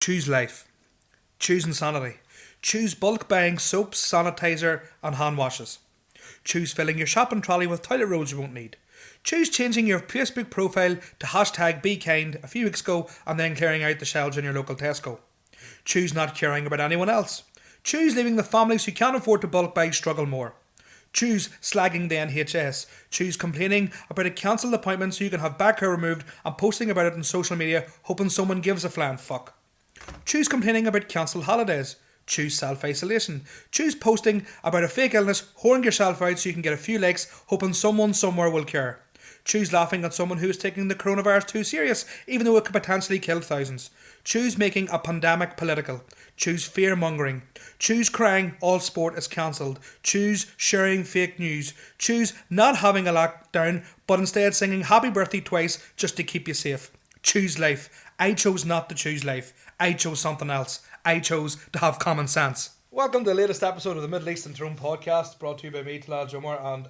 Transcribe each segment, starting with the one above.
Choose life. Choose insanity. Choose bulk buying soaps, sanitizer, and hand washes. Choose filling your shopping trolley with toilet rolls you won't need. Choose changing your Facebook profile to hashtag #BeKind a few weeks ago and then clearing out the shelves in your local Tesco. Choose not caring about anyone else. Choose leaving the families who can't afford to bulk buy struggle more. Choose slagging the NHS. Choose complaining about a cancelled appointment so you can have back hair removed and posting about it on social media hoping someone gives a flying fuck. Choose complaining about cancelled holidays. Choose self-isolation. Choose posting about a fake illness, whoring yourself out so you can get a few likes, hoping someone somewhere will care. Choose laughing at someone who is taking the coronavirus too serious, even though it could potentially kill thousands. Choose making a pandemic political. Choose fear-mongering. Choose crying all sport is cancelled. Choose sharing fake news. Choose not having a lockdown, but instead singing happy birthday twice just to keep you safe. Choose life. I chose not to choose life. I chose something else. I chose to have common sense. Welcome to the latest episode of the Middle East and Tyrone podcast, brought to you by me, Lad Jummer, and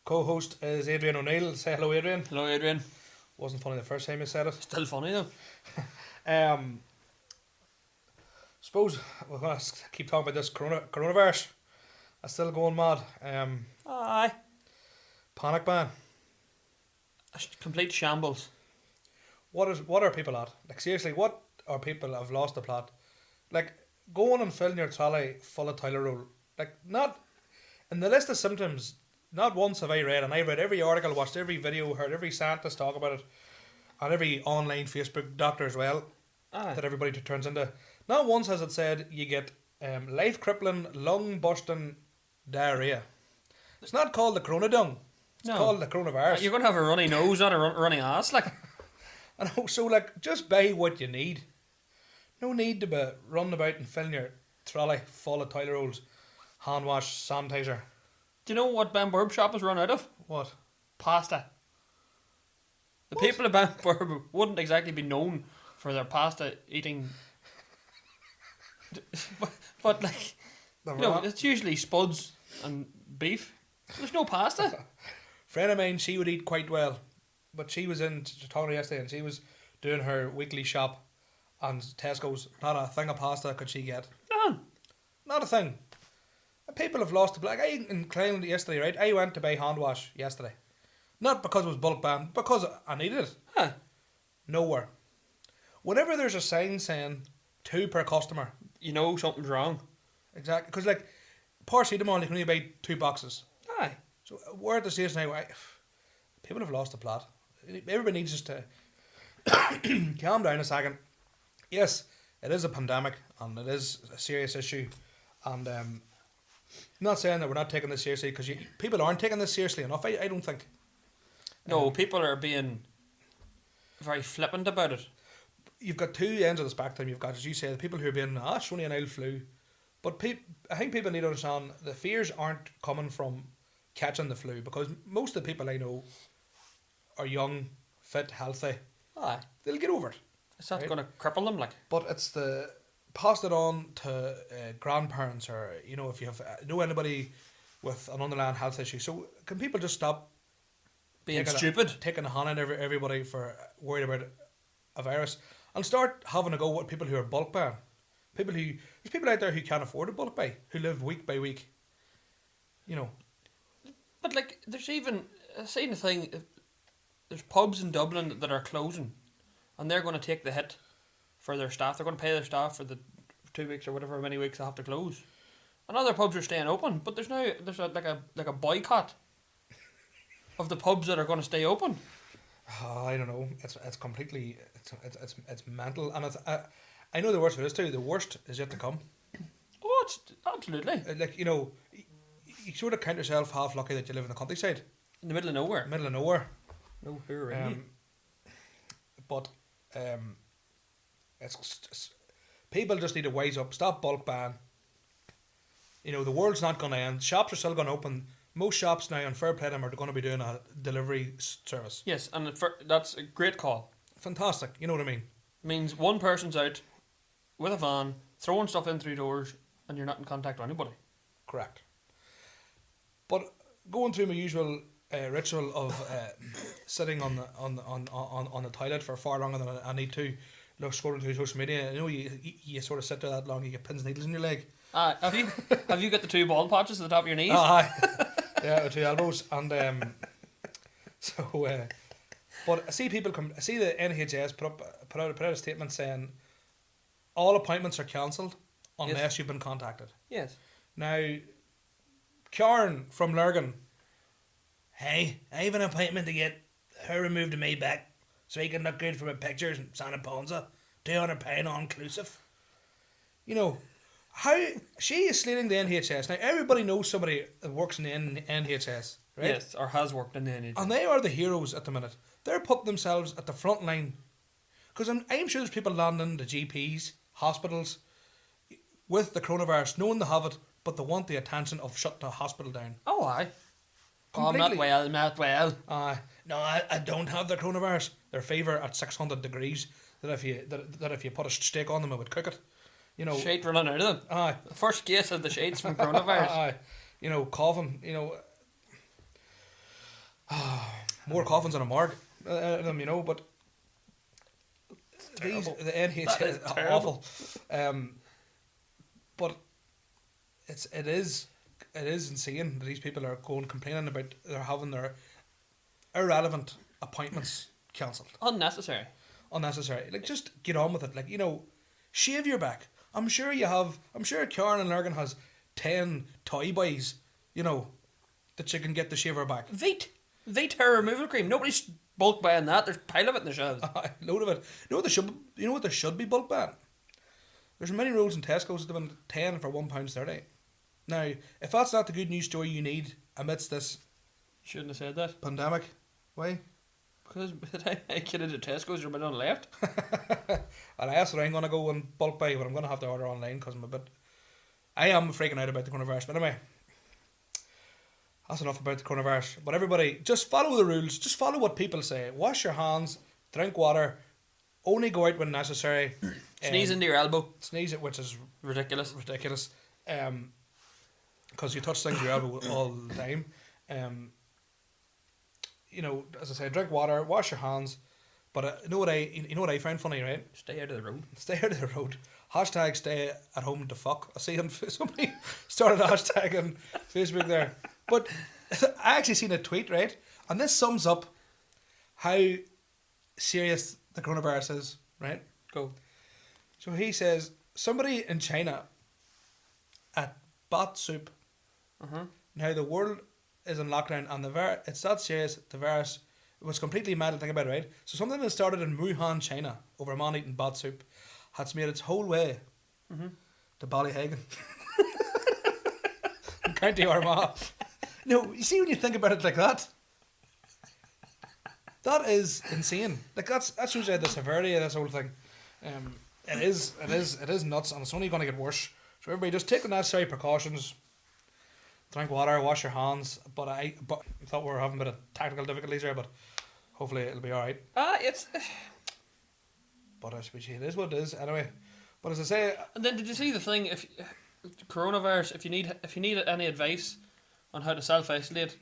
co-host is Adrian O'Neill. Say hello, Adrian. Hello, Adrian. Wasn't funny the first time you said it. Still funny though. Suppose we're going to keep talking about this coronavirus. It's still going mad. Aye. Panic ban. Complete shambles. What are people at? Like seriously, what are people have lost the plot? Like going and filling your trolley full of toilet roll. Like not in the list of symptoms. Not once have I read, and I read every article, watched every video, heard every scientist talk about it, and every online Facebook doctor as well. Aye. That everybody turns into. Not once has it said you get life-crippling, lung-busting diarrhea. It's not called the corona dung. It's called the coronavirus. You're going to have a runny nose, not a running ass, like. I know, so like, just buy what you need. No need to be running about and filling your trolley full of toilet rolls, hand wash, sanitizer. Do you know what Bamburb shop has run out of? What? Pasta. The people of Bamburb wouldn't exactly be known for their pasta eating. but like, it's usually spuds and beef. There's no pasta. Friend of mine, she would eat quite well, but she was in talking yesterday and she was doing her weekly shop, and Tesco's, not a thing of pasta could she get. None. Not a thing. People have lost the black. I claimed yesterday, right? I went to buy hand wash yesterday, not because it was bulk banned, because I needed it. Huh. Nowhere. Whenever there's a sign saying 2 per customer, you know something's wrong. Exactly, because like paracetamol, you can only buy 2 boxes. Aye. So we're at the stage now. People have lost the plot. Everybody needs just to calm down a second. Yes, it is a pandemic and it is a serious issue, and I'm not saying that we're not taking this seriously, because people aren't taking this seriously enough. I don't think. No, people are being very flippant about it. You've got 2 ends of the spectrum. You've got, as you say, the people who are being, it's only an old flu. But I think people need to understand the fears aren't coming from catching the flu, because most of the people I know are young, fit, healthy. Aye. They'll get over it. It's not right? going to cripple them, like. But it's the pass it on to grandparents, or if you have know anybody with an underlying health issue. So can people just stop being stupid, taking a hand at everybody for worried about a virus, and start having a go with people who are bulk buying. There's people out there who can't afford to bulk buy, who live week by week. But like, there's even I've seen the thing. There's pubs in Dublin that are closing, and they're going to take the hit for their staff. They're going to pay their staff for the 2 weeks or whatever many weeks they have to close. And other pubs are staying open, but there's a boycott of the pubs that are going to stay open. I don't know. It's completely it's mental, and I know the worst of it is too. The worst is yet to come. Oh, it's absolutely like you sort of count yourself half lucky that you live in the countryside, in the middle of nowhere. No, but it's people just need to wise up. Stop bulk ban. The world's not going to end. Shops are still going to open. Most shops now, on fair play them, are going to be doing a delivery service. Yes, and that's a great call. Fantastic. You know what I mean? It means one person's out with a van throwing stuff in through doors, and you're not in contact with anybody. Correct. But going through my usual ritual of sitting on the toilet for far longer than I need to, scrolling through social media. You know, you sort of sit there that long, you get pins and needles in your leg. Have you got the 2 ball patches at the top of your knees? Aye. Yeah, 2 elbows. And but I see people come. I see the NHS put out a statement saying all appointments are cancelled unless you've been contacted. Yes. Now, Karen from Lurgan, hey, I have an appointment to get her removed of my back so he can look good for my pictures in Santa Ponza. £200 all inclusive. You know, how she is slating the NHS. Now, everybody knows somebody that works in the NHS, right? Yes, or has worked in the NHS. And they are the heroes at the minute. They're putting themselves at the front line. Because I'm sure there's people landing the GPs, hospitals, with the coronavirus, knowing they have it, but they want the attention of shut the hospital down. Oh, aye. Oh, I'm Completely. not well. No, I don't have the coronavirus. Their fever at 600 degrees. That if you put a steak on them, it would cook it. You know. Shade running out of them. Aye. The first case of the shades from coronavirus. Aye. You know, coughing. You know. More coffins in a morgue. Them, you know, but the NHS is is terrible. awful. But it is insane that these people are going complaining about they're having their irrelevant appointments cancelled. Unnecessary. Unnecessary. Like, just get on with it. Like, you know, shave your back. I'm sure Karen and Lurgan has 10 toy boys, you know, that you can get to shave her back. Veet hair removal cream. Nobody's bulk buying that. There's a pile of it in the shelves. Load of it. You know what there should be bulk buying? There's many roads in Tesco's that have been 10 for £1.30. Now, if that's not the good news story you need amidst this Shouldn't have said that. pandemic, why? Because by the time I get into Tesco's, you're on left. And that's what I'm going to go and bulk buy, but I'm going to have to order online because I am freaking out about the coronavirus. But anyway, that's enough about the coronavirus. But everybody, just follow the rules. Just follow what people say. Wash your hands, drink water, only go out when necessary. Sneeze into your elbow. Sneeze it, which is Ridiculous. Because you touch things with your elbow all the time. You know, as I say, drink water, wash your hands. But you know what I found funny, right? Stay out of the road. Stay out of the road. Hashtag stay at home to fuck. I see somebody started a hashtag on Facebook there. But I actually seen a tweet, right? And this sums up how serious the coronavirus is, right? Go. So he says, somebody in China at Bat Soup. Now the world is in lockdown and it's that serious, the virus was completely mad to think about it, right? So something that started in Wuhan, China, over a man eating bat soup, has made its whole way to Ballyhagan. in County Armagh. No, you see when you think about it like that, that is insane. Like that shows you the severity of this whole thing. It is nuts, and it's only going to get worse. So everybody, just take the necessary precautions. Drink water, wash your hands. But I thought we were having a bit of technical difficulties there, but hopefully it'll be all right. It's. But I suppose it is what it is anyway. But as I say, And then did you see the thing? If coronavirus, if you need any advice on how to self-isolate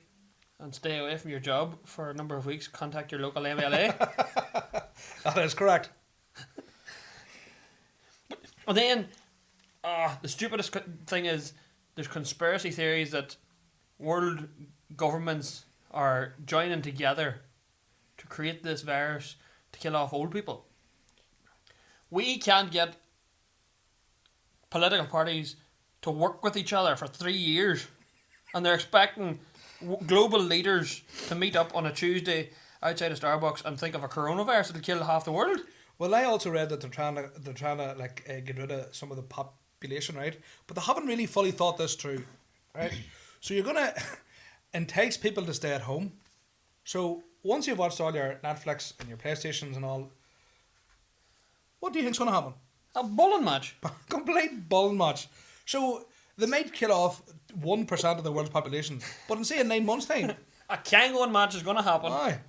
and stay away from your job for a number of weeks, contact your local MLA. that is correct. And then, the stupidest thing is there's conspiracy theories that world governments are joining together to create this virus to kill off old people. We can't get political parties to work with each other for 3 years, and they're expecting global leaders to meet up on a Tuesday outside a Starbucks and think of a coronavirus that'll kill half the world. Well, I also read that they're trying to get rid of some of the population, right? But they haven't really fully thought this through, right? So you're gonna entice people to stay at home. So once you've watched all your Netflix and your PlayStations and all, what do you think's gonna happen? A bowling match. Complete bull match. So they might kill off 1% of the world's population, but in say in 9 months' time, A Kangon match is going to happen. aye.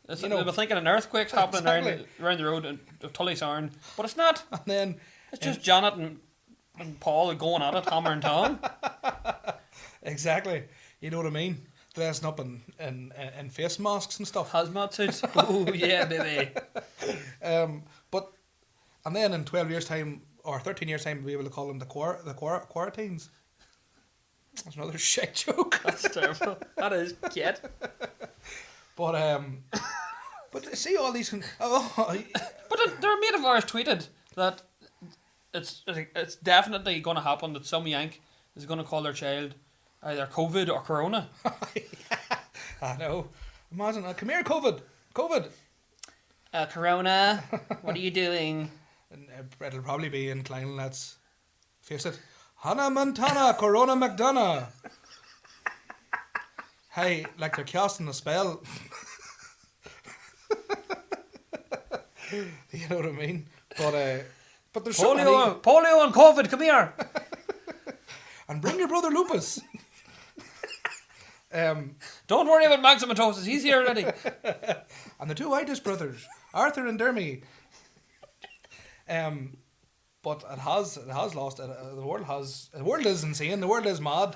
They were thinking an earthquake's happening Exactly. around the road of Tullysarn, but it's not. And then It's just Janet and Paul going at it, hammer and tongue. exactly, you know what I mean, dressing up in face masks and stuff. Hazmat suits. Oh yeah, baby. But And then in 12 years' time, or 13 years' time, we'll be able to call them the quarantines. That's another shit joke. That's terrible. That is kid. But see all these... But their mate of ours tweeted that it's definitely going to happen that some yank is going to call their child either COVID or Corona. I know. Imagine that. Come here, COVID. COVID. Corona, what are you doing? And it'll probably be in Klein, let's face it. Hannah Montana, Corona McDonough. Hey, like they're casting a spell. You know what I mean? But there's so many... polio and COVID, come here. And bring your brother Lupus. Don't worry about maximatosis, he's here already. And the two Itis brothers, Arthur and Dermy. But it has lost. The world is insane. The world is mad,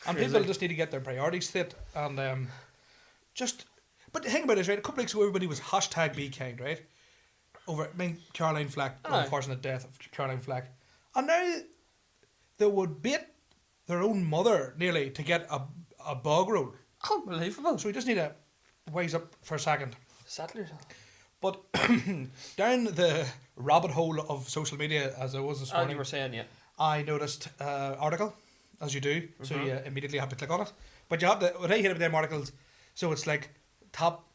and people just need to get their priorities straight. And but the thing about it is, right? A couple of weeks ago, everybody was hashtag be kind, right? Caroline Flack, the unfortunate death of Caroline Flack, and now they would bait their own mother nearly to get a bog roll. Unbelievable. So we just need to wise up for a second. Settlers. But down the rabbit hole of social media, as I was this morning, you were saying, yeah, I noticed an article, as you do, so you immediately have to click on it. But you have to, when I hear about them articles, so it's like top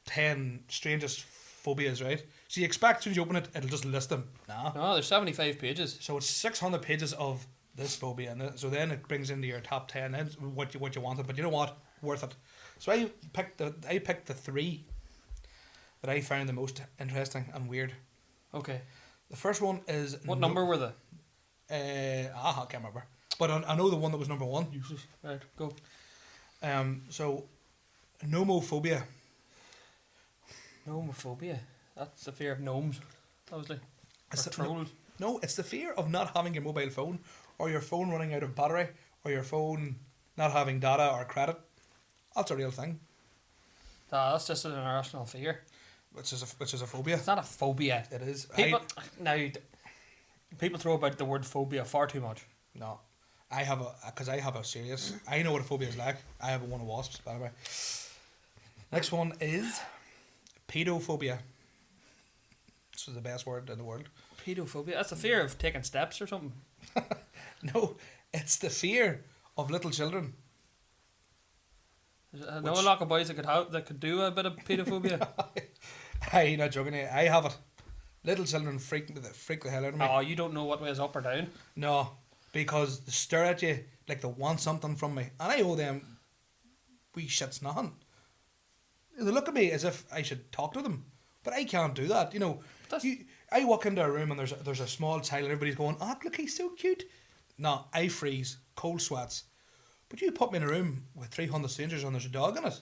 10 strangest phobias, right? So you expect as soon as you open it, it'll just list them. Nah. No, there's 75 pages. So it's 600 pages of this phobia, and so then it brings into your top 10 then what you wanted. But you know what? Worth it. So I picked the 3 that I found the most interesting and weird. Okay. The first one is... What number were they? I can't remember. But I know the one that was number 1. Right, go. So, nomophobia. Nomophobia? That's the fear of gnomes, obviously. Or trolls. No, it's the fear of not having your mobile phone, or your phone running out of battery, or your phone not having data or credit. That's a real thing. That's just an irrational fear. Which is a phobia. It's not a phobia. It is. People throw about the word phobia far too much. No. I have a serious... I know what a phobia is like. I have one of wasps, by the way. Next one is pedophobia. This is the best word in the world. Pedophobia? That's the fear of taking steps or something. No, it's the fear of little children. I know a lot of boys that could do a bit of pedophobia. I'm not joking. I have it. Little children freak the hell out of me. Oh, you don't know what way is up or down? No, because they stare at you like they want something from me, and I owe them wee shit's nothing. They look at me as if I should talk to them, but I can't do that. You know, I walk into a room and there's a small child and everybody's going, "Oh, look, he's so cute." No, I freeze, cold sweats. But you put me in a room with 300 strangers and there's a dog in it.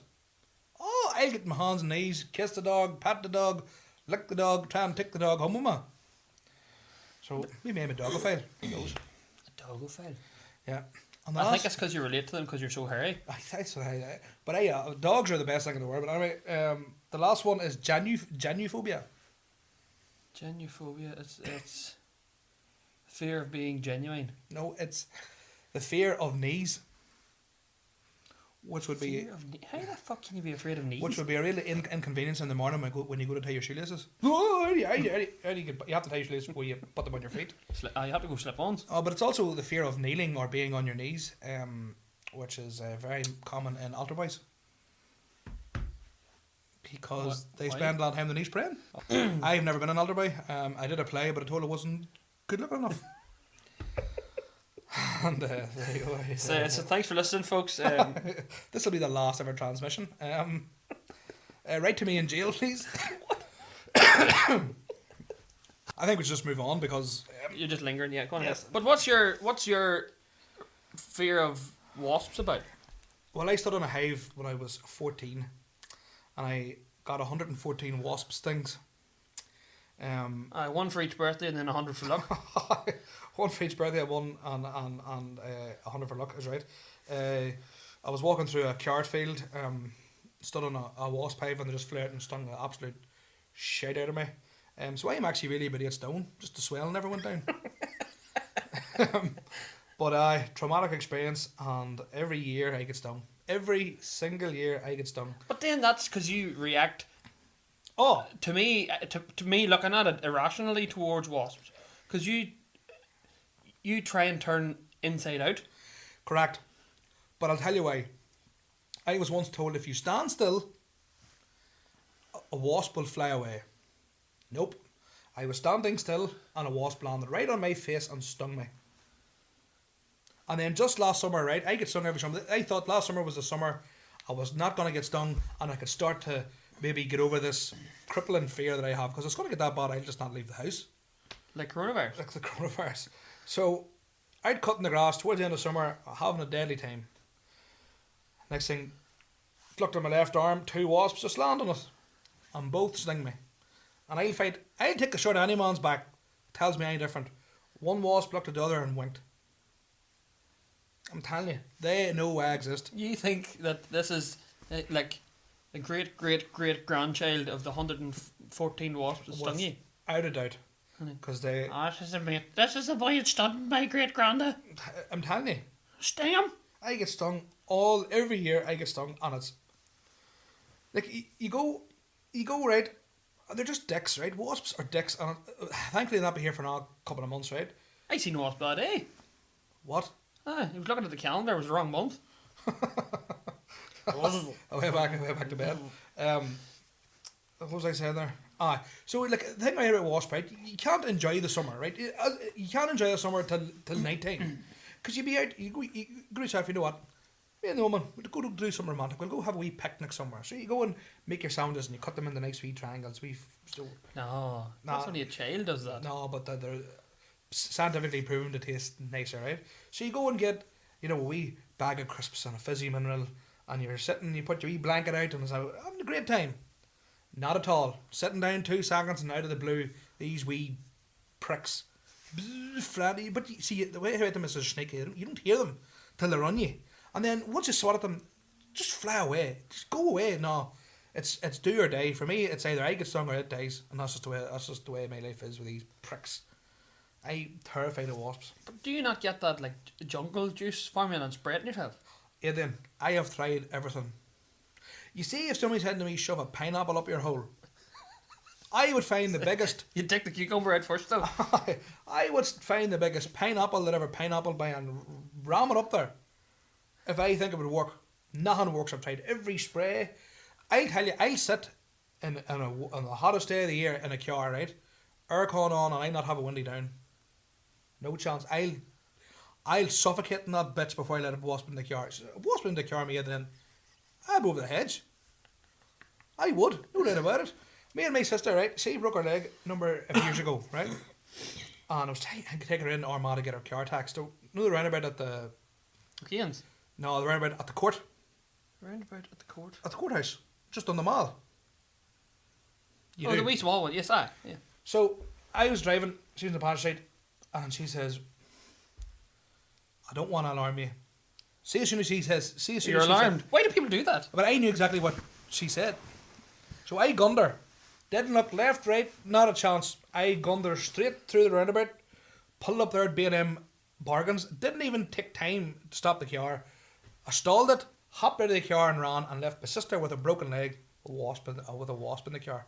Oh, I'll get my hands and knees, kiss the dog, pat the dog, lick the dog, try and take the dog home with me. So we made a dogophile. A dogophile? Yeah. I think it's because you relate to them because you're so hairy. But dogs are the best thing in the world. But anyway, the last one is genuphobia. Genuphobia? It's fear of being genuine. No, it's the fear of knees. Which would be... How the fuck can you be afraid of knees? Which would be a real inconvenience in the morning when you go to tie your shoelaces. You have to tie your shoelaces before you put them on your feet. You have to go slip-ons. Oh, but it's also the fear of kneeling or being on your knees, which is very common in altar boys. Because they spend a lot of time on their knees praying. I've never been an altar boy. I did a play, but I told I wasn't good looking enough. And there you go. So thanks for listening, folks. This will be the last ever transmission. Write to me in jail, please. I think we should just move on because you're just lingering. Yeah, go on. Yes. But what's your fear of wasps about? Well, I stood on a hive when I was 14, and I got 114 wasp stings. One for each birthday and then 100 for luck. One for each birthday, one and 100 for luck is right. I was walking through a carrot field, stood on a wasp hive, and they just flew out and stung the absolute shit out of me. So I'm actually really about 8 stone. Just the swell never went down. But traumatic experience, and every year I get stung. Every single year I get stung. But then that's because you react. Oh, To me, to me, looking at it irrationally towards wasps, because you try and turn inside out. correct. But I'll tell you why. I was once told if you stand still, a wasp will fly away. Nope. I was standing still and a wasp landed right on my face and stung me. And then just last summer, right, I get stung every summer. I thought last summer was the summer I was not going to get stung and I could start to maybe get over this crippling fear that I have, because it's going to get that bad I'll just not leave the house. Like coronavirus. Like the coronavirus. So I'd cut in the grass towards the end of summer, having a deadly time. Next thing, looked at my left arm, 2 wasps just land on it, and both sting me. And I'll take the shot of any man's back. Tells me any different. One wasp looked at the other and winked. I'm telling you, they know I exist. You think that this is like the great grandchild of the 114 wasps that stung you? Out of doubt. Because they... This is the boy that stung my great granda. I'm telling you. Sting him. I get stung every year I get stung, and it's... Like, you go right... They're just dicks, right? Wasps are dicks, and thankfully they'll not be here for another couple of months, right? I seen a wasp that day. What? He was looking at the calendar, it was the wrong month. Way back to bed. What was I saying there? So like the thing I hear about wasp, right? You can't enjoy the summer, right? You can't enjoy the summer till night time, because you be out. You go yourself. You know what? Me and the woman, we'll go to do something romantic. We'll go have a wee picnic somewhere. So you go and make your sandwiches and you cut them into nice wee triangles. No, that's only a child does that. No, but they're scientifically proven to taste nicer, right? So you go and get, a wee bag of crisps and a fizzy mineral, and you're sitting, you put your wee blanket out, and it's having a great time. Not at all. Sitting down 2 seconds and out of the blue, these wee pricks, flatty. But you see, the way I heard them is a snake. You don't hear them till they're on you, and then once you swat at them, just fly away. Just go away. No, it's do or die. For me, it's either I get stung or it dies, and that's just the way my life is with these pricks. I'm terrified of wasps. But do you not get that like jungle juice formula and spray it in yourself? Aidan, I have tried everything. You see, if somebody said to me, shove a pineapple up your hole, I would find the biggest... You'd take the cucumber out first though. I would find the biggest pineapple that ever pineappled by and ram it up there. If I think it would work. Nothing works. I've tried every spray. I tell you, I'll sit on the hottest day of the year in a car, right? Aircon on, and I not have a windy down. No chance. I'll suffocate in that bitch before I let a wasp in the car. A wasp in the car, me, then I'd go over the hedge. I would, no doubt about it. Me and my sister, right? She broke her leg a number of years ago, right? And I was taking her in Armagh to get her car taxed. So, the roundabout at the... Cairns? No, the roundabout at the court. Roundabout at the court? At the courthouse. Just on the mall. The wee small one. Yes, yeah. So, I was driving. She was in the passenger seat. And she says, I don't want to alarm you. See, as soon as she says... You're alarmed. Why do people do that? But I knew exactly what she said. So I gunned her. Didn't look left, right, not a chance. I gunned her straight through the roundabout. Pulled up there at B&M Bargains. Didn't even take time to stop the car. I stalled it, hopped out of the car and ran, and left my sister with a broken leg with a wasp in the car.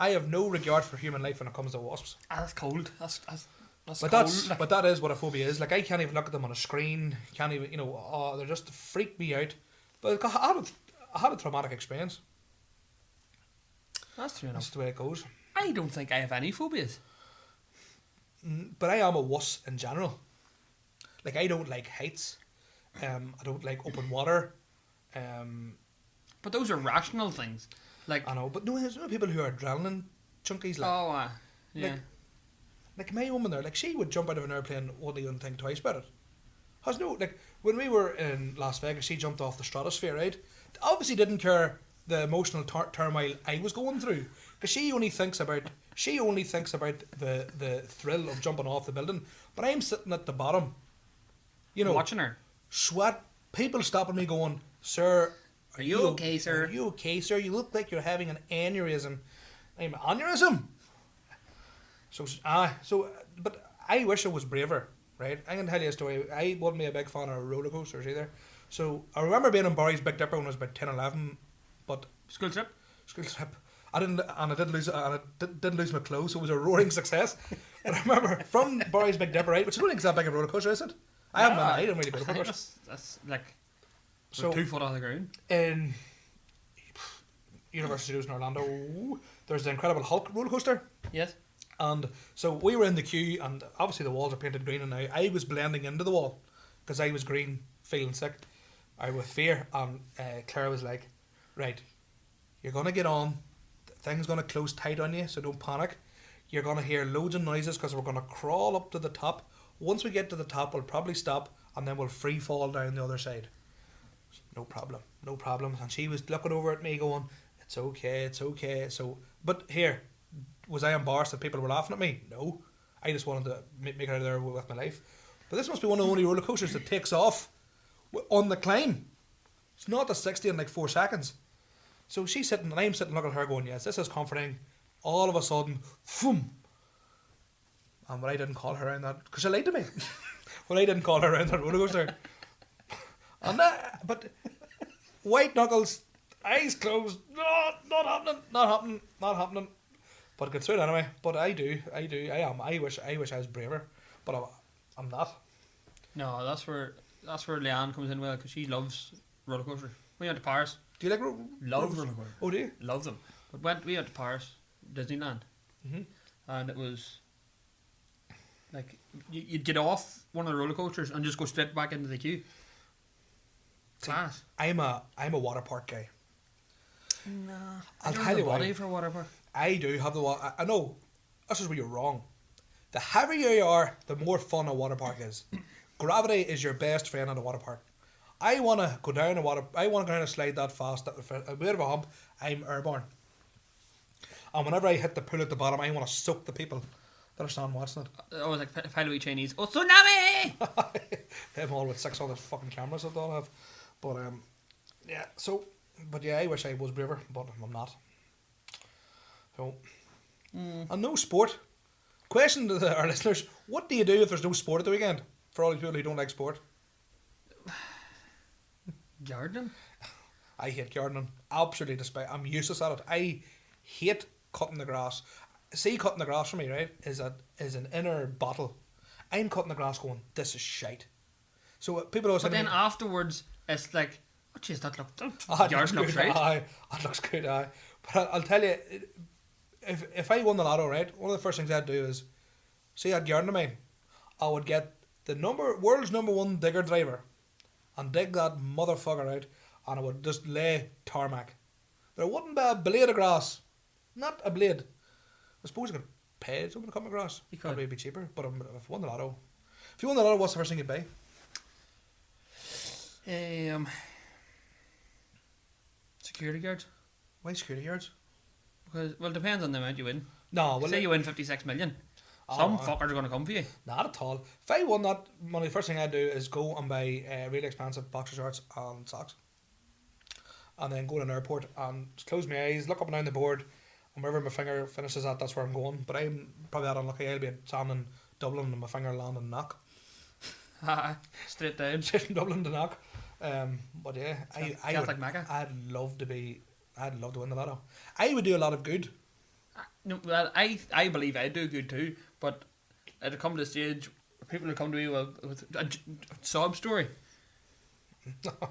I have no regard for human life when it comes to wasps. That's cold. That's but cold. But that is what a phobia is. Like, I can't even look at them on a screen. Can't even, they just freak me out. But I had a traumatic experience. That's true enough. That's the way it goes. I don't think I have any phobias. But I am a wuss in general. Like, I don't like heights. I don't like open water. But those are rational things. Like, I know, but no, there's no people who are adrenaline junkies. Like, yeah. Like my woman there, like, she would jump out of an airplane, wouldn't even think twice about it. Has no, like, when we were in Las Vegas, she jumped off the stratosphere, right? Obviously didn't care the emotional turmoil I was going through, because she only thinks about the thrill of jumping off the building. But I'm sitting at the bottom, watching her sweat, people stopping me going, sir, are you okay, sir? Are you okay, sir? You look like you're having an aneurysm. I'm aneurysm? But I wish I was braver, right? I can tell you a story. I wasn't be a big fan of roller coasters either. So I remember being on Barry's Big Dipper when I was about 10 or 11, but School trip. school trip. I didn't lose my clothes, so it was a roaring success. But I remember from Barry's Big Dipper, right, which I don't think is that big a roller coaster, is it? I didn't really go to I think coasters. that's like So 2 foot off the ground. in Universal Studios in Orlando, there's the Incredible Hulk roller coaster. Yes. And so we were in the queue, and obviously the walls are painted green, and I was blending into the wall because I was green, feeling sick, with fear. And Claire was like, "Right, you're gonna get on. The thing's gonna close tight on you, so don't panic. You're gonna hear loads of noises because we're gonna crawl up to the top. Once we get to the top, we'll probably stop, and then we'll free fall down the other side. No problem, no problem." And she was looking over at me, going, "It's okay, it's okay." So, but here. Was I embarrassed that people were laughing at me? No. I just wanted to make it out of there with my life. But this must be one of the only roller coasters that takes off on the climb. It's not the 60 in like 4 seconds. So she's sitting and I'm sitting looking at her going, yes, this is comforting. All of a sudden, boom. And when I didn't call her around that, because she lied to me. When I didn't call her around that roller coaster. And but white knuckles, eyes closed, not happening, not happening, not happening. But I get through it anyway. But I am. I wish I was braver, but I'm not. No, that's where Leanne comes in well because she loves roller coasters. We went to Paris. Do you like Love roller coasters. Oh, do you? Love them. But we went to Paris, Disneyland, and it was like you'd get off one of the roller coasters and just go straight back into the queue. Class. I'm a water park guy. Nah, I'll tell you why. For a water park. I do have the water. I know. This is where you're wrong. The heavier you are, the more fun a water park is. Gravity is your best friend at a water park. I want to go down a slide that fast, a bit of a hump. I'm airborne. And whenever I hit the pool at the bottom, I want to soak the people that are standing watching it. I was like Pilot Chinese. Oh, tsunami! Them all with 600 fucking cameras that they all have. But yeah. So, but yeah, I wish I was braver, but I'm not. So, and no sport. Question to our listeners: what do you do if there's no sport at the weekend? For all the people who don't like sport. Gardening. I hate gardening. Absolutely despite. I'm useless at it. I hate cutting the grass. See, cutting the grass for me, right, is an inner battle. I'm cutting the grass going, this is shite. So people always. But then afterwards, it's like, oh jeez, that yours looks right. Aye, that looks good. Aye, but I'll tell you, if I won the lotto, right, one of the first things I'd do is, see, I'd garden of mine. I would get the world's number 1 digger driver, and dig that motherfucker out, and I would just lay tarmac. There wouldn't be a blade of grass, not a blade. I suppose I could pay someone to cut my grass. You could. Probably be cheaper, but if I won the lotto, what's the first thing you'd buy? Security guards. Why security guards? Because it depends on the amount you win. No, well, say you win 56 million. Some fuckers are going to come for you. Not at all. If I won that money, the first thing I'd do is go and buy really expensive boxer shorts and socks, and then go to an airport and just close my eyes, look up and down the board, and wherever my finger finishes at, that's where I'm going. But I'm probably that unlucky. I'll be standing in Dublin and my finger land in Knock. Straight down. Straight in Dublin to Knock. But yeah, I'd love to win the lotto. I would do a lot of good. No, well, I believe I do good too, but it'll come to the stage where people will come to me with a sob story.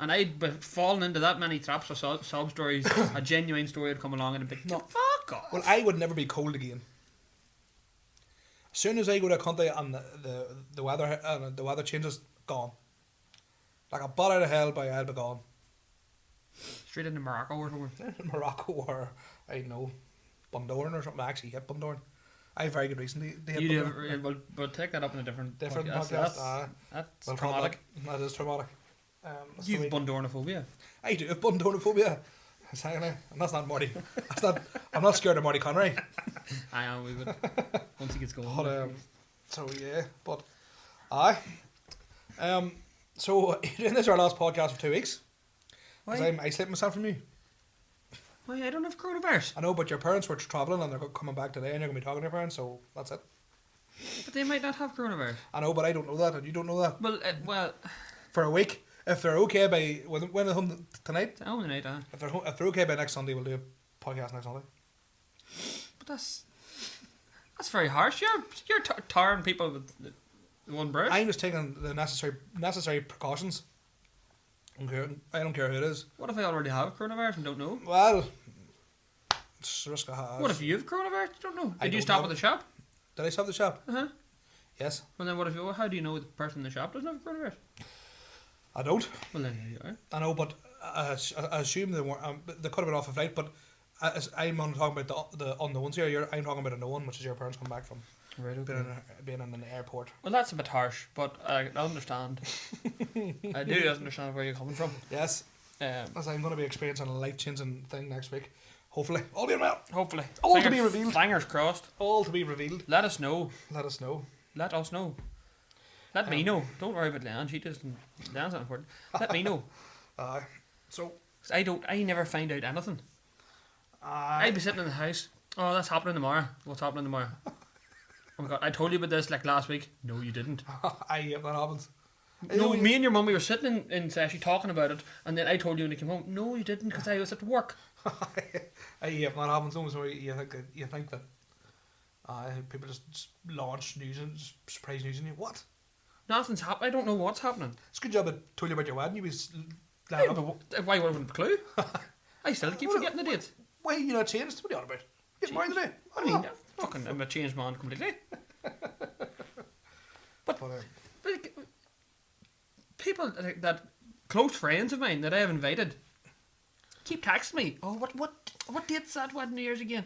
And I'd be falling into that many traps of sob stories. A genuine story would come along and it'd be fuck off. Well, I would never be cold again. As soon as I go to a country and the weather changes, gone. Like a bat out of hell, I'll be gone. Straight into Morocco or somewhere. Morocco or I don't know, Bundoran or something. I actually hit Bundoran. I have very good reason to hit Bundoran. Do, we'll take that up in a different podcast. That's traumatic. That is traumatic. You've Bundornophobia. I do have Bundornophobia. And that's not Marty. I'm not scared of Marty Connery. I am. We would once he gets going. But, so yeah, but aye. So this is our last podcast for 2 weeks. Because I isolated myself from you. Why, I don't have coronavirus. I know, but your parents were travelling and they're coming back today and you're going to be talking to your parents, so that's it. But they might not have coronavirus. I know, but I don't know that and you don't know that. Well, For a week, if they're okay by... When are they home tonight? home tonight, If they're okay by next Sunday, we'll do a podcast next Sunday. But that's very harsh. You're tarring people with one brush. I'm just taking the necessary precautions. I don't care who it is. What if I already have coronavirus and don't know? Well, it's a risk I have. What if you have coronavirus? You don't know. I Did you don't stop know. at the shop? Did I stop the shop? Uh-huh. Yes. Well, then what if you... How do you know the person in the shop doesn't have coronavirus? I don't. Well, then there you are. I know, but I assume they weren't. They could have been off a flight, but I'm on talking about the unknowns here. I'm talking about a known, which is your parents come back from Right, okay. being in an airport. Well, that's a bit harsh, but I understand. I do understand where you're coming from. Yes. As I'm going to be experiencing a life-changing thing next week. Hopefully. All being well. Hopefully. All to be revealed. Fingers crossed. All to be revealed. Let us know. Let us know. Let us know. Let me know. Don't worry about Leanne. She doesn't. Leanne's not important. Let me know. So 'Cause I never find out anything. I'd be sitting in the house. Oh, that's happening tomorrow. What's happening tomorrow? Oh my god, I told you about this like last week. No, you didn't. that happens. No, me and your mum, we were sitting in session talking about it, and then I told you when you came home. No, you didn't, because I was at work. That happens almost where you think that people just launch news and just surprise news and you what? Nothing's happening. I don't know what's happening. It's a good job I told you about your wedding. You was Why would I have a clue? I still keep forgetting the dates. Why you not changed? What are you on about? Get married today. I mean, I'm a changed man completely. But people that close friends of mine that I have invited keep texting me. Oh, what date's that wedding of yours again?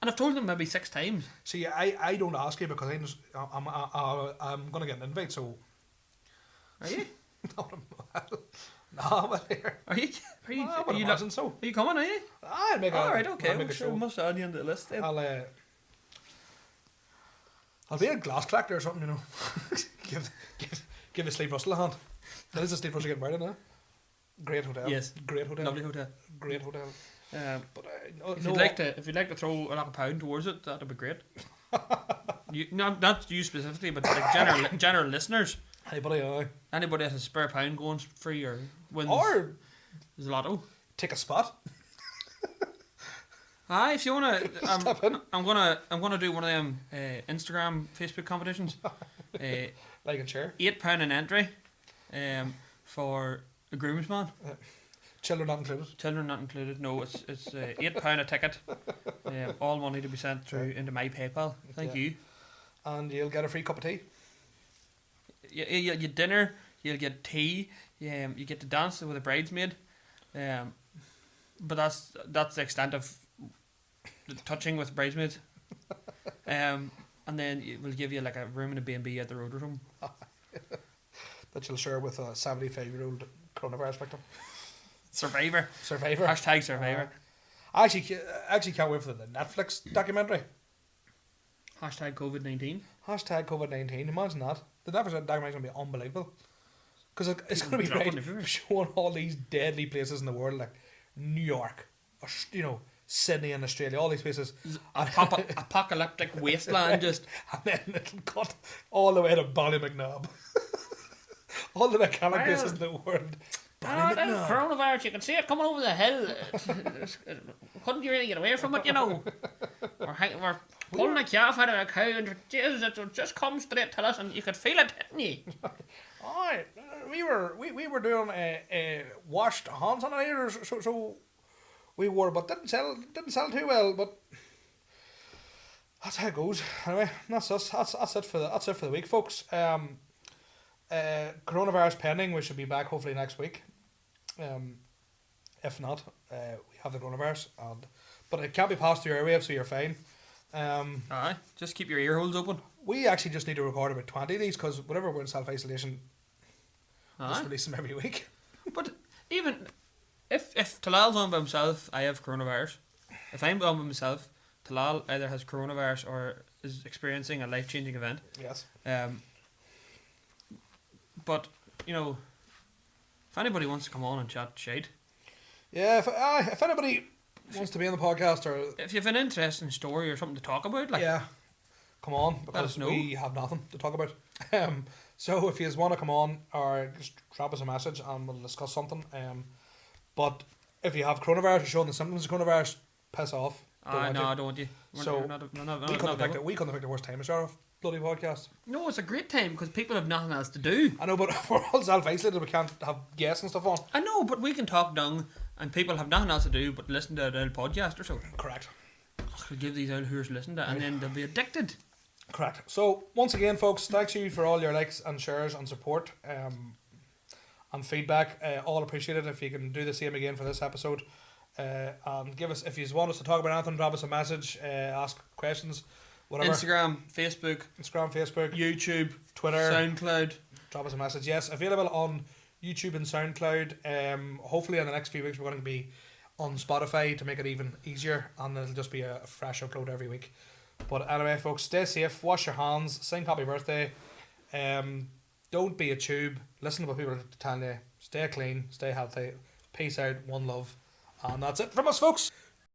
And I've told them maybe 6 times. See, I don't ask you because I'm gonna get an invite. So are you? No, but here. Are you? Are you coming? Are you? I'll make all right. Okay. I'll make a show. We must add you on the list then. I'll be a glass collector or something, you know. give a Sleeve Russell a hand. That is a Sleeve Russell getting married now. Great hotel. Yes. Great hotel. Lovely hotel. Great hotel. But if you'd like to throw a like £1 towards it, that'd be great. Not you specifically, but like general listeners. Anybody has a spare £1 going free or wins. Or there's a lotto. Take a spot. Aye, if you wanna, I'm gonna do one of them Instagram, Facebook competitions. Like and share. £8 an entry, for a groomsman. Children not included. Children not included. No, it's £8 a ticket. All money to be sent through into my PayPal. Thank you. And you'll get a free cup of tea. You get dinner. You'll get tea. You get to dance with a bridesmaid. But that's the extent of touching with bridesmaids. And then we'll give you like a room in a B&B at the Road Home. That you'll share with a 75-year-old coronavirus victim. Survivor. Hashtag Survivor. I actually can't wait for the Netflix documentary. Hashtag COVID-19. Hashtag COVID-19. Imagine that. The Netflix documentary is going to be unbelievable. Because it's going to be great, showing all these deadly places in the world, like New York, Sydney in Australia, all these places. Apocalyptic wasteland, just. And then it'll cut all the way to Ballymacnabb. All the mechanic places in the world. Coronavirus, you can see it coming over the hill. Couldn't you really get away from it, you know? We're pulling a calf out of a cow and Jesus, it just come straight to us and you could feel it hitting you. Alright, we were doing a washed hand sanitizer, so we were, but didn't sell too well. But that's how it goes. Anyway, that's us. That's it for the week, folks. Coronavirus pending. We should be back hopefully next week. If not, we have the coronavirus, but it can't be passed through airwaves, so you're fine. Aye, just keep your ear holes open. We actually just need to record about 20 of these because whenever we're in self-isolation, just release them every week. But even if Talal's on by himself, I have coronavirus. If I'm on by myself, Talal either has coronavirus or is experiencing a life-changing event. Yes. But if anybody wants to come on and chat shite. Yeah, if anybody wants to be on the podcast, or if you have an interesting story or something to talk about, like yeah, come on, us because know. we have nothing to talk about. So if you want to come on, or just drop us a message and we'll discuss something. But if you have coronavirus, you're showing the symptoms of coronavirus, piss off. Don't no, want don't you? So, we're not, we couldn't have picked the worst time to start off bloody podcast. No, it's a great time because people have nothing else to do. I know, but we're all self-isolated. We can't have guests and stuff on. I know, but we can talk down, and people have nothing else to do but listen to an old podcast or so. Correct. We'll give these old who's listen to, and then they'll be addicted. Correct. So once again, folks, thanks you for all your likes and shares and support and feedback. All appreciated. If you can do the same again for this episode, and give us, if you want us to talk about anything, drop us a message, ask questions, whatever. Instagram, Facebook, YouTube, Twitter, SoundCloud. Drop us a message. Yes, available on YouTube and SoundCloud. Hopefully in the next few weeks we're going to be on Spotify to make it even easier, and it'll just be a fresh upload every week. But anyway, folks, stay safe, wash your hands, sing happy birthday. Don't be a tube. Listen to what people are telling you. Stay clean, stay healthy. Peace out, one love. And that's it from us, folks.